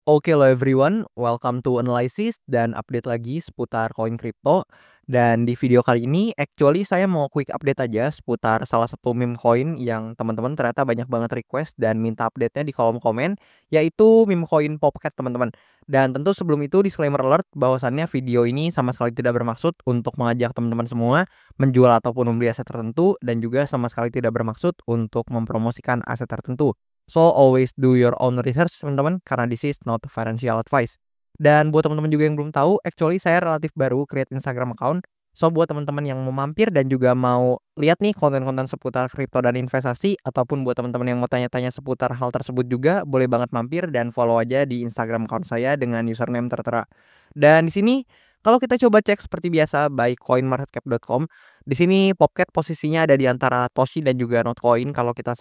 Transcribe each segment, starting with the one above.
Oke lo everyone, welcome to Analysis dan update lagi seputar koin kripto. Dan di video kali ini actually saya mau quick update aja seputar salah satu meme koin yang teman-teman ternyata banyak banget request dan minta update-nya di kolom komen, yaitu meme koin Popcat teman-teman. Dan tentu sebelum itu disclaimer alert bahwasannya video ini sama sekali tidak bermaksud untuk mengajak teman-teman semua menjual ataupun membeli aset tertentu dan juga sama sekali tidak bermaksud untuk mempromosikan aset tertentu. So always do your own research teman-teman karena this is not financial advice. Dan buat teman-teman juga yang belum tahu, actually saya relatif baru create Instagram account. So buat teman-teman yang mau mampir dan juga mau lihat nih konten-konten seputar kripto dan investasi ataupun buat teman-teman yang mau tanya-tanya seputar hal tersebut juga boleh banget mampir dan follow aja di Instagram account saya dengan username tertera. Dan di sini kalau kita coba cek seperti biasa by coinmarketcap.com, di sini Popcat posisinya ada di antara Toshi dan juga Notcoin kalau kita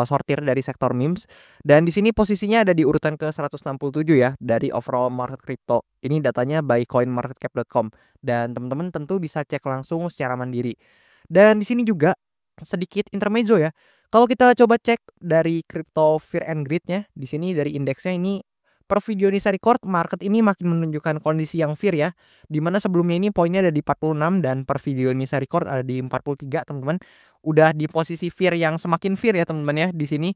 sortir dari sektor memes. Dan di sini posisinya ada di urutan ke 167 ya dari overall market crypto. Ini datanya by coinmarketcap.com dan teman-teman tentu bisa cek langsung secara mandiri. Dan di sini juga sedikit intermezzo ya. Kalau kita coba cek dari crypto Fear and Greed-nya, di sini dari indeksnya ini per video ini saya record, market ini makin menunjukkan kondisi yang fear ya. Dimana sebelumnya ini poinnya ada di 46 dan per video ini saya record ada di 43 teman-teman. Udah di posisi fear yang semakin fear ya teman-teman ya. Di sini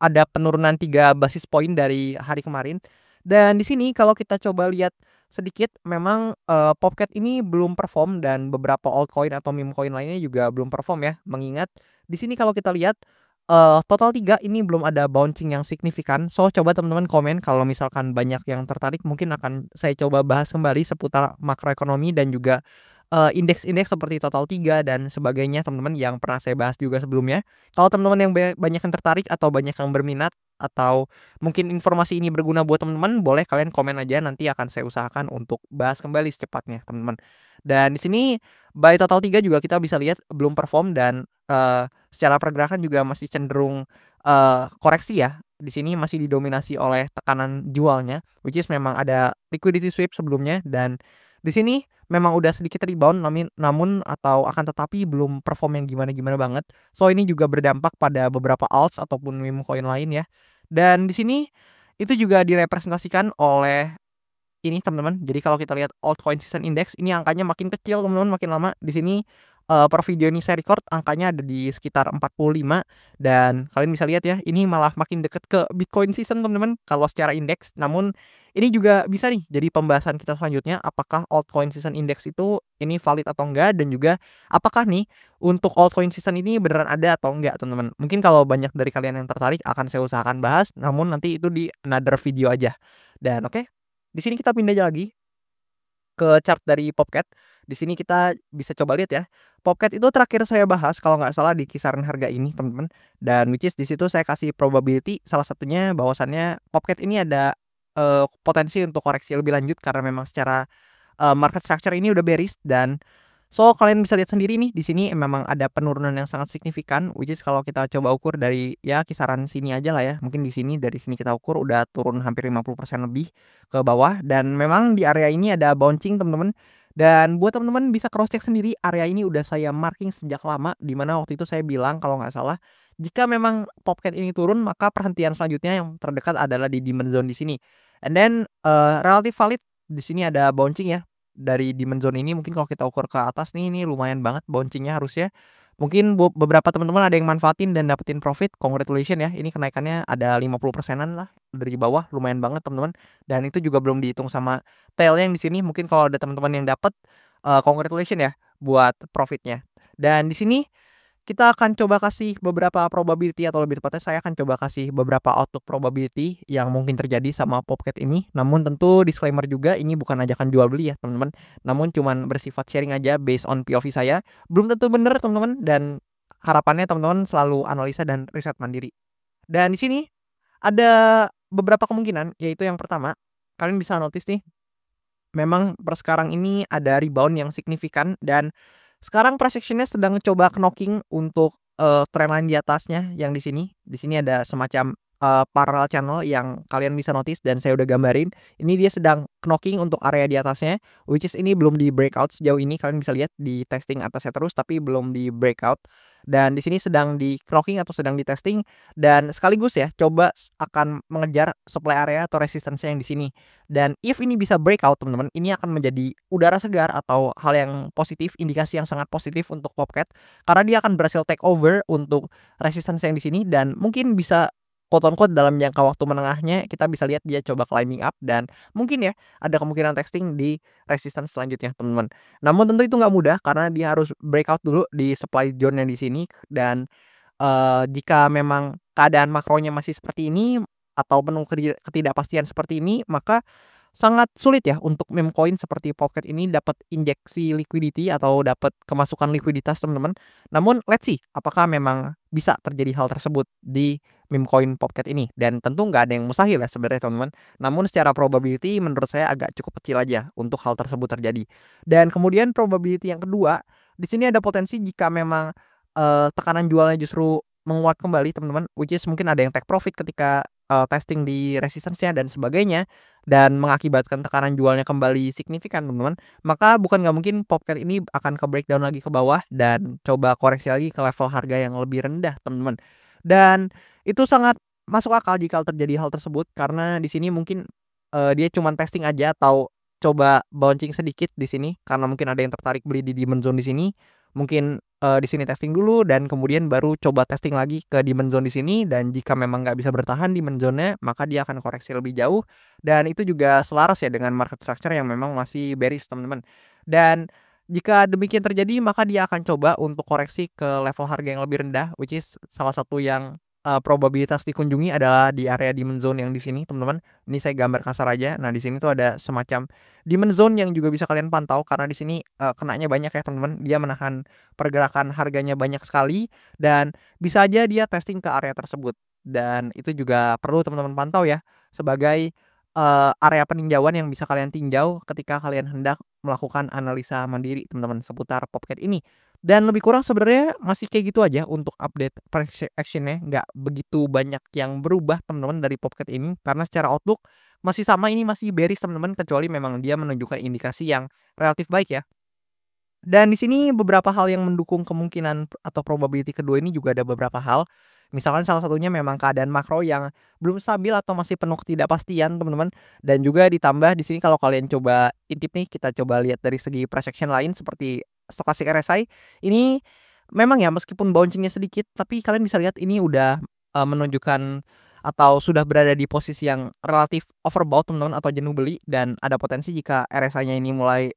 ada penurunan 3 basis poin dari hari kemarin. Dan di sini kalau kita coba lihat sedikit memang Popcat ini belum perform dan beberapa altcoin atau meme coin lainnya juga belum perform ya. Mengingat di sini kalau kita lihat total 3 ini belum ada bouncing yang signifikan. So coba teman-teman komen kalau misalkan banyak yang tertarik mungkin akan saya coba bahas kembali seputar makroekonomi dan juga indeks-indeks seperti total 3 dan sebagainya teman-teman yang pernah saya bahas juga sebelumnya. Kalau teman-teman yang banyak yang tertarik atau banyak yang berminat atau mungkin informasi ini berguna buat teman-teman, boleh kalian komen aja nanti akan saya usahakan untuk bahas kembali secepatnya, teman-teman. Dan di sini by total 3 juga kita bisa lihat belum perform dan secara pergerakan juga masih cenderung koreksi ya. Di sini masih didominasi oleh tekanan jualnya, which is memang ada liquidity sweep sebelumnya dan di sini memang udah sedikit rebound namun atau akan tetapi belum perform yang gimana-gimana banget. So ini juga berdampak pada beberapa alts ataupun meme coin lain ya. Dan di sini itu juga direpresentasikan oleh ini teman-teman. Jadi kalau kita lihat altcoin season index ini angkanya makin kecil teman-teman makin lama. Di sini per video ini saya record angkanya ada di sekitar 45 dan kalian bisa lihat ya ini malah makin deket ke Bitcoin season teman-teman kalau secara indeks. Namun ini juga bisa nih jadi pembahasan kita selanjutnya apakah altcoin season index itu ini valid atau enggak dan juga apakah nih untuk altcoin season ini beneran ada atau enggak teman-teman. Mungkin kalau banyak dari kalian yang tertarik akan saya usahakan bahas namun nanti itu di another video aja. Dan oke, di sini kita pindah aja lagi ke chart dari Popcat. Di sini kita bisa coba lihat ya. Popcat itu terakhir saya bahas kalau nggak salah di kisaran harga ini, teman-teman. Dan which is di situ saya kasih probability salah satunya bahwasannya Popcat ini ada potensi untuk koreksi lebih lanjut karena memang secara market structure ini udah bearish dan so kalian bisa lihat sendiri nih di sini memang ada penurunan yang sangat signifikan which is kalau kita coba ukur dari ya kisaran sini aja lah ya. Mungkin di sini dari sini kita ukur udah turun hampir 50% lebih ke bawah dan memang di area ini ada bouncing teman-teman. Dan buat teman-teman bisa cross check sendiri area ini udah saya marking sejak lama di mana waktu itu saya bilang kalau nggak salah jika memang Popcat ini turun maka perhentian selanjutnya yang terdekat adalah di demand zone di sini. And then relatif valid di sini ada bouncing ya dari demand zone ini. Mungkin kalau kita ukur ke atas nih ini lumayan banget bouncingnya harusnya. Mungkin beberapa teman-teman ada yang manfaatin dan dapetin profit, congratulations ya. Ini kenaikannya ada 50%-an lah dari bawah, lumayan banget teman-teman. Dan itu juga belum dihitung sama tail yang di sini. Mungkin kalau ada teman-teman yang dapat congratulations ya buat profitnya. Dan di sini kita akan coba kasih beberapa probability atau lebih tepatnya saya akan coba kasih beberapa outlook probability yang mungkin terjadi sama Popcat ini. Namun tentu disclaimer juga ini bukan ajakan jual beli ya teman-teman. Namun cuman bersifat sharing aja based on POV saya. Belum tentu benar teman-teman dan harapannya teman-teman selalu analisa dan riset mandiri. Dan di sini ada beberapa kemungkinan yaitu yang pertama kalian bisa notice nih memang per sekarang ini ada rebound yang signifikan dan sekarang price action-nya sedang coba knocking untuk trendline di atasnya yang di sini. Di sini ada semacam parallel channel yang kalian bisa notice dan saya udah gambarin. Ini dia sedang knocking untuk area di atasnya, which is ini belum di breakout sejauh ini. Kalian bisa lihat di testing atasnya terus tapi belum di breakout. dan di sini sedang di-clocking atau sedang di-testing dan sekaligus ya coba akan mengejar supply area atau resistance yang di sini. Dan if ini bisa breakout teman-teman, ini akan menjadi udara segar atau hal yang positif, indikasi yang sangat positif untuk Popcat karena dia akan berhasil take over untuk resistance yang di sini dan mungkin bisa quote on quote dalam jangka waktu menengahnya kita bisa lihat dia coba climbing up dan mungkin ya ada kemungkinan testing di resistance selanjutnya teman-teman. Namun tentu itu nggak mudah karena dia harus breakout dulu di supply zone yang di sini dan jika memang keadaan makronya masih seperti ini atau penuh ketidakpastian seperti ini, maka sangat sulit ya untuk meme coin seperti Pocket ini dapat injeksi liquidity atau dapat kemasukan likuiditas teman-teman. Namun let's see apakah memang bisa terjadi hal tersebut di meme coin Pocket ini dan tentu nggak ada yang mustahil ya sebenarnya teman-teman. Namun secara probability menurut saya agak cukup kecil aja untuk hal tersebut terjadi. Dan kemudian probability yang kedua, di sini ada potensi jika memang tekanan jualnya justru menguat kembali teman-teman, which is mungkin ada yang take profit ketika, testing di resistance-nya dan sebagainya, dan mengakibatkan tekanan jualnya kembali signifikan teman-teman, maka bukan nggak mungkin Popcat ini akan ke breakdown lagi ke bawah dan coba koreksi lagi ke level harga yang lebih rendah teman-teman. Dan itu sangat masuk akal jika terjadi hal tersebut karena di sini mungkin, dia cuman testing aja atau coba bouncing sedikit di sini karena mungkin ada yang tertarik beli di demand zone di sini. Mungkin, di sini testing dulu dan kemudian baru coba testing lagi ke demand zone di sini dan jika memang nggak bisa bertahan demand zone-nya, maka dia akan koreksi lebih jauh dan itu juga selaras ya dengan market structure yang memang masih bearish teman-teman. Dan jika demikian terjadi, maka dia akan coba untuk koreksi ke level harga yang lebih rendah, which is salah satu yang, probabilitas dikunjungi adalah di area demand zone yang di sini teman-teman. Ini saya gambar kasar aja. Nah, di sini tuh ada semacam demand zone yang juga bisa kalian pantau karena di sini, kenanya banyak ya teman-teman, dia menahan pergerakan harganya banyak sekali dan bisa aja dia testing ke area tersebut. Dan itu juga perlu teman-teman pantau ya sebagai, area peninjauan yang bisa kalian tinjau ketika kalian hendak melakukan analisa mandiri teman-teman seputar Popcat ini. Dan lebih kurang sebenarnya masih kayak gitu aja untuk update price action-nya, nggak begitu banyak yang berubah teman-teman dari Popcat ini karena secara outlook masih sama, ini masih bearish teman-teman, kecuali memang dia menunjukkan indikasi yang relatif baik ya. Dan di sini beberapa hal yang mendukung kemungkinan atau probability kedua ini juga ada beberapa hal. Misalkan salah satunya memang keadaan makro yang belum stabil atau masih penuh ketidakpastian teman-teman. Dan juga ditambah di sini kalau kalian coba intip nih, kita coba lihat dari segi price action lain seperti stochastic RSI. Ini memang ya meskipun bouncing-nya sedikit, tapi kalian bisa lihat ini udah menunjukkan atau sudah berada di posisi yang relatif overbought teman-teman atau jenuh beli dan ada potensi jika RSI-nya ini mulai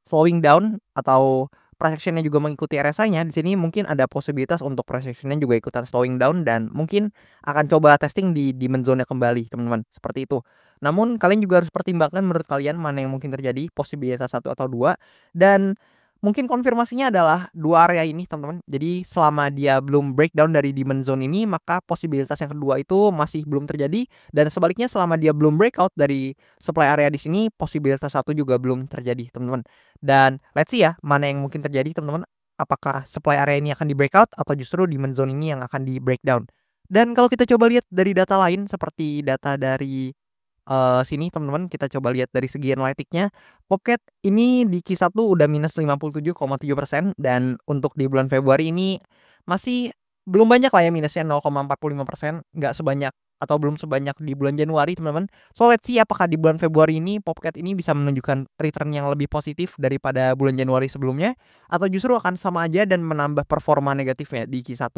slowing down atau price action-nya juga mengikuti RSI-nya, di sini mungkin ada posibilitas untuk price action-nya juga ikutan slowing down dan mungkin akan coba testing di demand zone-nya kembali, teman-teman, seperti itu. Namun kalian juga harus pertimbangkan menurut kalian mana yang mungkin terjadi, posibilitas satu atau 2 dan mungkin konfirmasinya adalah 2 area ini, teman-teman. Jadi selama dia belum breakdown dari demand zone ini, maka posibilitas yang kedua itu masih belum terjadi dan sebaliknya selama dia belum breakout dari supply area di sini, posibilitas satu juga belum terjadi, teman-teman. Dan let's see ya, mana yang mungkin terjadi, teman-teman. Apakah supply area ini akan di breakout atau justru demand zone ini yang akan di breakdown. Dan kalau kita coba lihat dari data lain seperti data dari sini teman-teman, kita coba lihat dari segi analitiknya, Popcat ini di Q1 udah minus 57,7% dan untuk di bulan Februari ini masih belum banyak lah ya minusnya 0,45%, nggak sebanyak atau belum sebanyak di bulan Januari teman-teman. So let's see apakah di bulan Februari ini Popcat ini bisa menunjukkan return yang lebih positif daripada bulan Januari sebelumnya atau justru akan sama aja dan menambah performa negatifnya di Q1.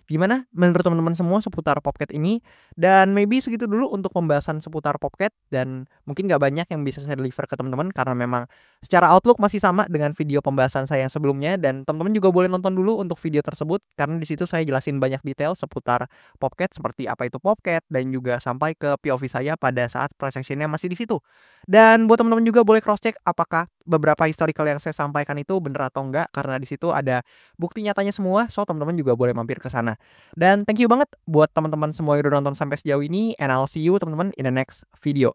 Gimana menurut teman-teman semua seputar Popcat ini? Dan maybe segitu dulu untuk pembahasan seputar Popcat dan mungkin nggak banyak yang bisa saya deliver ke teman-teman karena memang secara outlook masih sama dengan video pembahasan saya yang sebelumnya dan teman-teman juga boleh nonton dulu untuk video tersebut karena di situ saya jelasin banyak detail seputar Popcat seperti apa itu Popcat dan juga sampai ke POV saya pada saat price action-nya masih di situ. Dan buat teman-teman juga boleh cross check apakah beberapa historical yang saya sampaikan itu benar atau enggak karena di situ ada bukti nyatanya semua. So teman-teman juga boleh mampir ke sana. Dan thank you banget buat teman-teman semua yang udah nonton sampai sejauh ini and I'll see you teman-teman in the next video.